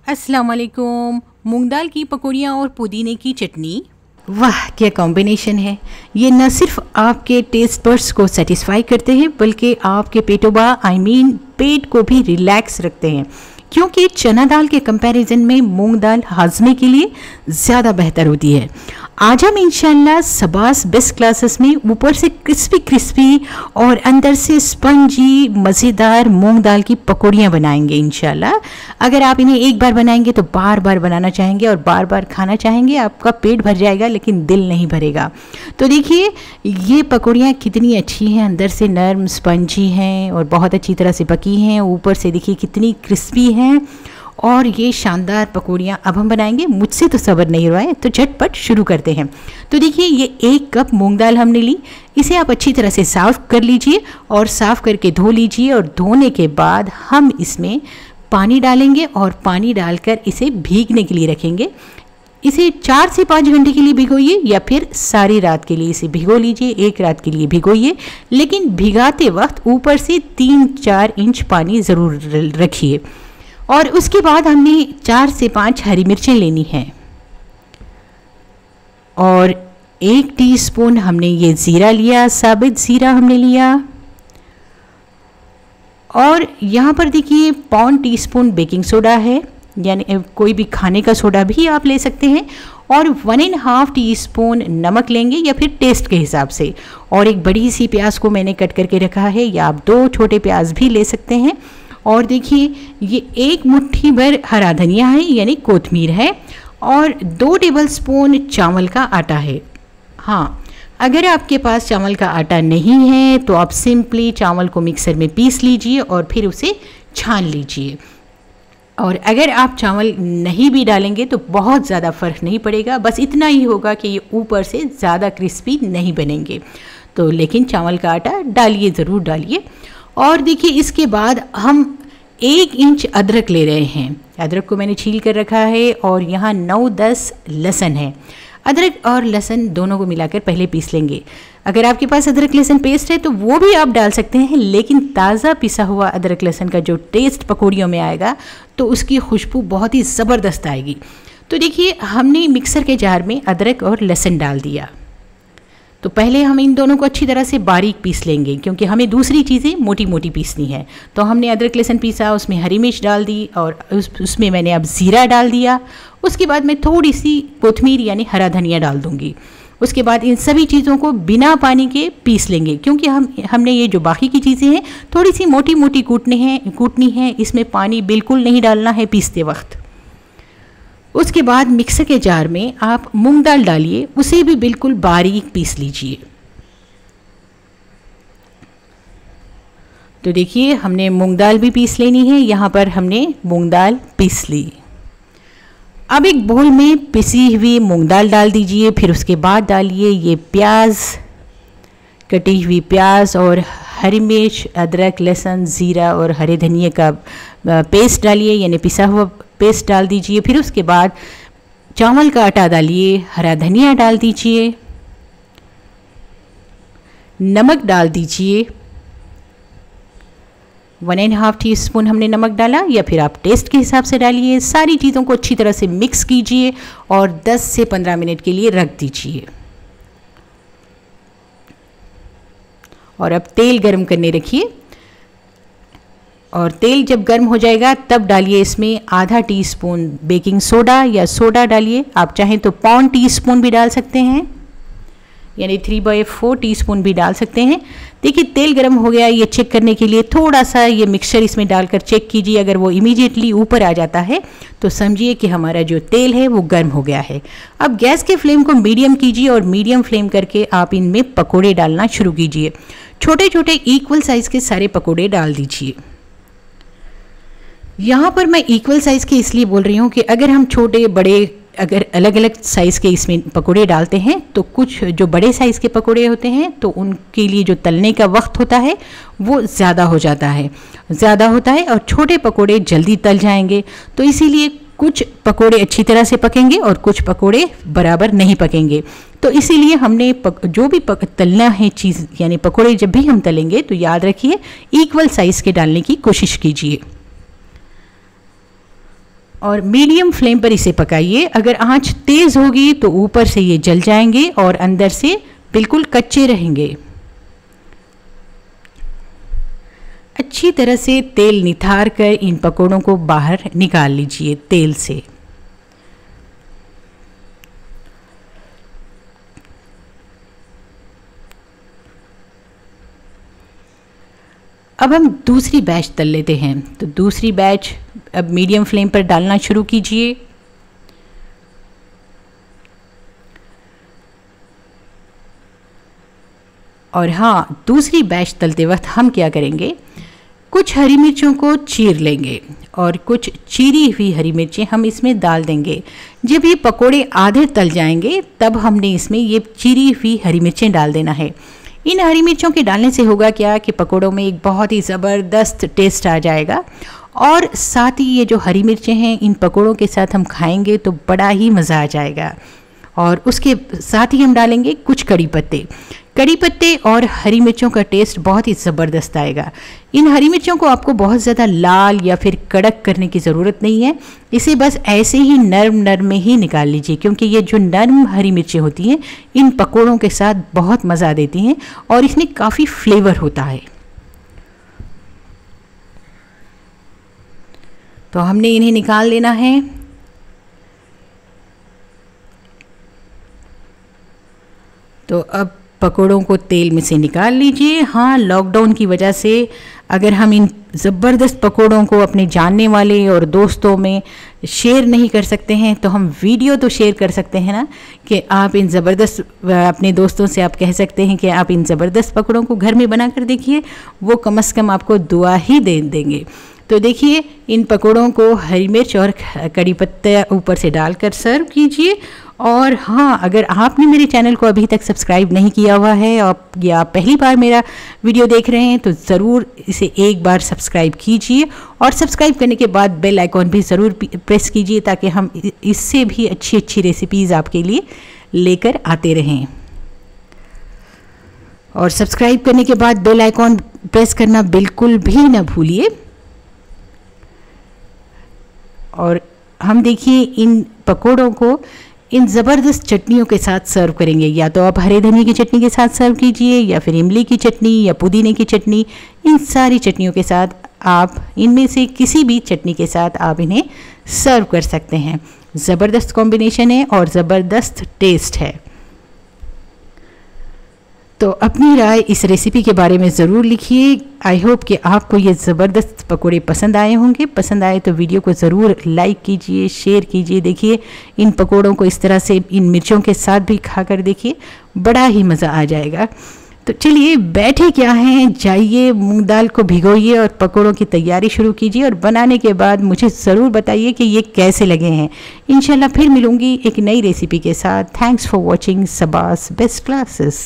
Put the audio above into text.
अस्सलाम वालेकुम। मूंग दाल की पकौड़ियाँ और पुदीने की चटनी, वाह क्या कॉम्बिनेशन है। ये न सिर्फ आपके टेस्ट बड्स को सेटिस्फाई करते हैं बल्कि आपके पेटोबा पेट को भी रिलैक्स रखते हैं, क्योंकि चना दाल के कंपैरिजन में मूंग दाल हाजमे के लिए ज़्यादा बेहतर होती है। आज हम इंशाल्लाह सबास बेस्ट क्लासेस में ऊपर से क्रिस्पी क्रिस्पी और अंदर से स्पंजी मज़ेदार मूंग दाल की पकौड़ियाँ बनाएंगे इंशाल्लाह। अगर आप इन्हें एक बार बनाएंगे तो बार बार बनाना चाहेंगे और बार बार खाना चाहेंगे। आपका पेट भर जाएगा लेकिन दिल नहीं भरेगा। तो देखिए ये पकौड़ियाँ कितनी अच्छी हैं, अंदर से नरम स्पंजी हैं और बहुत अच्छी तरह से पकी हैं, ऊपर से देखिए कितनी क्रिस्पी हैं। और ये शानदार पकौड़ियाँ अब हम बनाएंगे। मुझसे तो सब्र नहीं रहा है, तो झटपट शुरू करते हैं। तो देखिए ये 1 कप मूंग दाल हमने ली। इसे आप अच्छी तरह से साफ़ कर लीजिए और साफ़ करके धो लीजिए। और धोने के बाद हम इसमें पानी डालेंगे और पानी डालकर इसे भीगने के लिए रखेंगे। इसे 4 से 5 घंटे के लिए भिगोइए या फिर सारी रात के लिए इसे भिगो लीजिए। 1 रात के लिए भिगोइए, लेकिन भिगाते वक्त ऊपर से 3-4 इंच पानी ज़रूर रखिए। और उसके बाद हमने 4 से 5 हरी मिर्चें लेनी हैं और 1 टीस्पून हमने ये ज़ीरा लिया, साबित ज़ीरा हमने लिया। और यहाँ पर देखिए 1/4 टीस्पून बेकिंग सोडा है, यानी कोई भी खाने का सोडा भी आप ले सकते हैं। और 1.5 टीस्पून नमक लेंगे या फिर टेस्ट के हिसाब से। और एक बड़ी सी प्याज को मैंने कट करके रखा है, या आप 2 छोटे प्याज भी ले सकते हैं। और देखिए ये 1 मुट्ठी भर हरा धनिया है, यानी कोतमीर है। और 2 टेबलस्पून चावल का आटा है। हाँ, अगर आपके पास चावल का आटा नहीं है तो आप सिंपली चावल को मिक्सर में पीस लीजिए और फिर उसे छान लीजिए। और अगर आप चावल नहीं भी डालेंगे तो बहुत ज़्यादा फ़र्क नहीं पड़ेगा, बस इतना ही होगा कि ये ऊपर से ज़्यादा क्रिस्पी नहीं बनेंगे। तो लेकिन चावल का आटा डालिए, ज़रूर डालिए। और देखिए इसके बाद हम 1 इंच अदरक ले रहे हैं। अदरक को मैंने छील कर रखा है और यहाँ 9-10 लहसुन है। अदरक और लहसुन दोनों को मिलाकर पहले पीस लेंगे। अगर आपके पास अदरक लहसुन पेस्ट है तो वो भी आप डाल सकते हैं, लेकिन ताज़ा पिसा हुआ अदरक लहसुन का जो टेस्ट पकौड़ियों में आएगा तो उसकी खुशबू बहुत ही ज़बरदस्त आएगी। तो देखिए हमने मिक्सर के जार में अदरक और लहसुन डाल दिया। तो पहले हम इन दोनों को अच्छी तरह से बारीक पीस लेंगे, क्योंकि हमें दूसरी चीज़ें मोटी मोटी पीसनी है। तो हमने अदरक लहसुन पीसा, उसमें हरी मिर्च डाल दी और उसमें मैंने अब ज़ीरा डाल दिया। उसके बाद मैं थोड़ी सी कोतमीर यानी हरा धनिया डाल दूँगी। उसके बाद इन सभी चीज़ों को बिना पानी के पीस लेंगे, क्योंकि हमने ये जो बाकी की चीज़ें हैं थोड़ी सी मोटी मोटी कूटनी है। इसमें पानी बिल्कुल नहीं डालना है पीसते वक्त। उसके बाद मिक्सर के जार में आप मूंग दाल डालिए, उसे भी बिल्कुल बारीक पीस लीजिए। तो देखिए हमने मूंग दाल भी पीस लेनी है। यहाँ पर हमने मूंग दाल पीस ली। अब एक बोल में पिसी हुई मूंग दाल डाल दीजिए। फिर उसके बाद डालिए ये प्याज, कटी हुई प्याज और हरी मिर्च, अदरक लहसुन ज़ीरा और हरे धनिए का पेस्ट डालिए, यानी पिसा हुआ पेस्ट डाल दीजिए। फिर उसके बाद चावल का आटा डालिए, हरा धनिया डाल दीजिए, नमक डाल दीजिए। 1.5 टीस्पून हमने नमक डाला, या फिर आप टेस्ट के हिसाब से डालिए। सारी चीज़ों को अच्छी तरह से मिक्स कीजिए और 10 से 15 मिनट के लिए रख दीजिए। और अब तेल गरम करने रखिए। और तेल जब गर्म हो जाएगा तब डालिए इसमें आधा टीस्पून बेकिंग सोडा या सोडा डालिए। आप चाहें तो 1/4 टीस्पून भी डाल सकते हैं, यानी 3/4 टीस्पून भी डाल सकते हैं। देखिए तेल गर्म हो गया, ये चेक करने के लिए थोड़ा सा ये मिक्सचर इसमें डालकर चेक कीजिए। अगर वो इमीडिएटली ऊपर आ जाता है तो समझिए कि हमारा जो तेल है वो गर्म हो गया है। अब गैस के फ्लेम को मीडियम कीजिए और मीडियम फ्लेम करके आप इनमें पकोड़े डालना शुरू कीजिए। छोटे छोटे इक्वल साइज़ के सारे पकोड़े डाल दीजिए। यहाँ पर मैं इक्वल साइज़ के इसलिए बोल रही हूँ कि अगर हम छोटे बड़े अगर अलग अलग साइज़ के इसमें पकोड़े डालते हैं तो कुछ जो बड़े साइज़ के पकोड़े होते हैं तो उनके लिए जो तलने का वक्त होता है वो ज़्यादा होता है और छोटे पकोड़े जल्दी तल जाएंगे। तो इसीलिए कुछ पकोड़े अच्छी तरह से पकेंगे और कुछ पकोड़े बराबर नहीं पकेंगे। तो इसीलिए हमने जो भी तलना है चीज़, यानी पकोड़े जब भी हम तलेंगे तो याद रखिए इक्वल साइज़ के डालने की कोशिश कीजिए। और मीडियम फ्लेम पर इसे पकाइए। अगर आंच तेज़ होगी तो ऊपर से ये जल जाएंगे और अंदर से बिल्कुल कच्चे रहेंगे। अच्छी तरह से तेल निथार कर इन पकोड़ों को बाहर निकाल लीजिए तेल से। अब हम दूसरी बैच तल लेते हैं। तो दूसरी बैच अब मीडियम फ्लेम पर डालना शुरू कीजिए। और हाँ, दूसरी बैच तलते वक्त हम क्या करेंगे, कुछ हरी मिर्चों को चीर लेंगे और कुछ चीरी हुई हरी मिर्चें हम इसमें डाल देंगे। जब ये पकोड़े आधे तल जाएंगे तब हमने इसमें ये चीरी हुई हरी मिर्चें डाल देना है। इन हरी मिर्चों के डालने से होगा क्या कि पकोड़ों में एक बहुत ही ज़बरदस्त टेस्ट आ जाएगा और साथ ही ये जो हरी मिर्चें हैं इन पकोड़ों के साथ हम खाएंगे तो बड़ा ही मज़ा आ जाएगा। और उसके साथ ही हम डालेंगे कुछ कड़ी पत्ते और हरी मिर्चों का टेस्ट बहुत ही ज़बरदस्त आएगा। इन हरी मिर्चों को आपको बहुत ज़्यादा लाल या फिर कड़क करने की ज़रूरत नहीं है, इसे बस ऐसे ही नर्म में ही निकाल लीजिए, क्योंकि ये जो नर्म हरी मिर्चें होती हैं इन पकोड़ों के साथ बहुत मज़ा देती हैं और इसमें काफ़ी फ्लेवर होता है। तो हमने इन्हें निकाल लेना है। तो अब पकोड़ों को तेल में से निकाल लीजिए। हाँ, लॉकडाउन की वजह से अगर हम इन ज़बरदस्त पकोड़ों को अपने जानने वाले और दोस्तों में शेयर नहीं कर सकते हैं तो हम वीडियो तो शेयर कर सकते हैं ना, कि आप इन ज़बरदस्त अपने दोस्तों से आप कह सकते हैं कि आप इन ज़बरदस्त पकोड़ों को घर में बना कर देखिए, वो कम से कम आपको दुआ ही दे देंगे। तो देखिए, इन पकोड़ों को हरी मिर्च और कड़ी पत्ता ऊपर से डालकर सर्व कीजिए। और हाँ, अगर आपने मेरे चैनल को अभी तक सब्सक्राइब नहीं किया हुआ है या पहली बार मेरा वीडियो देख रहे हैं तो ज़रूर इसे एक बार सब्सक्राइब कीजिए और सब्सक्राइब करने के बाद बेल आइकॉन भी ज़रूर प्रेस कीजिए ताकि हम इससे भी अच्छी रेसिपीज़ आपके लिए लेकर आते रहें। और सब्सक्राइब करने के बाद बेल आइकॉन प्रेस करना बिल्कुल भी ना भूलिए। और हम देखिए इन पकोड़ों को इन ज़बरदस्त चटनियों के साथ सर्व करेंगे। या तो आप हरे धनिया की चटनी के साथ सर्व कीजिए या फिर इमली की चटनी या पुदीने की चटनी, इन सारी चटनियों के साथ आप इनमें से किसी भी चटनी के साथ आप इन्हें सर्व कर सकते हैं। ज़बरदस्त कॉम्बिनेशन है और ज़बरदस्त टेस्ट है। तो अपनी राय इस रेसिपी के बारे में ज़रूर लिखिए। आई होप कि आपको ये ज़बरदस्त पकोड़े पसंद आए होंगे। पसंद आए तो वीडियो को ज़रूर लाइक कीजिए, शेयर कीजिए। देखिए, इन पकोड़ों को इस तरह से इन मिर्चों के साथ भी खाकर देखिए, बड़ा ही मज़ा आ जाएगा। तो चलिए, बैठे क्या हैं, जाइए मूंग दाल को भिगोइए और पकोड़ों की तैयारी शुरू कीजिए और बनाने के बाद मुझे ज़रूर बताइए कि ये कैसे लगे हैं। इंशाल्लाह फिर मिलूँगी एक नई रेसिपी के साथ। Thanks for watching सबास best classes.